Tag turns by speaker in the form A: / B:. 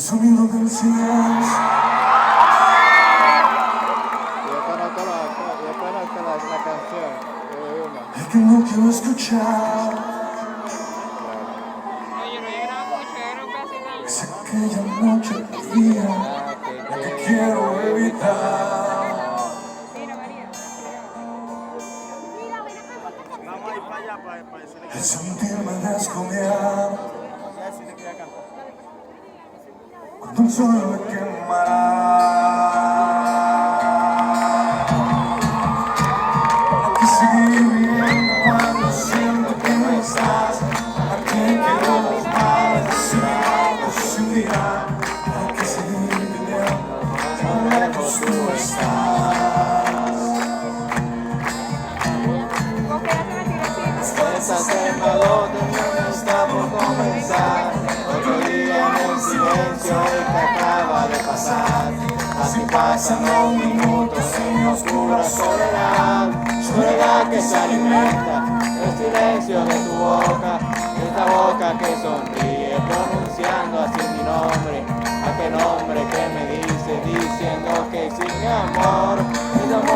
A: sonido del silencio.
B: Yo conozco la canción.
A: El que no quiero escuchar.
C: Oye, no he grabado mucho, he grabado casi nada.
A: Es aquella noche fría la que quiero evitar.
C: Mira, María.
D: Vamos a ir para allá, para ese.
A: El sentirme desconfiado cuando el sol me quemará. Que seguir viviendo cuando siento que no estás. Aquí quiero maldecir sin día. Hay que seguir viviendo tan lejos tú estás.
B: Esa selva donde no está por comenzar. Otro día en el silencio y que acaba de pasar. Así pasan los minutos en oscura soledad. Soledad que se alimenta del silencio de tu boca. De esta boca que sonríe pronunciando así mi nombre. Aquel nombre que me dice diciendo que sin mi amor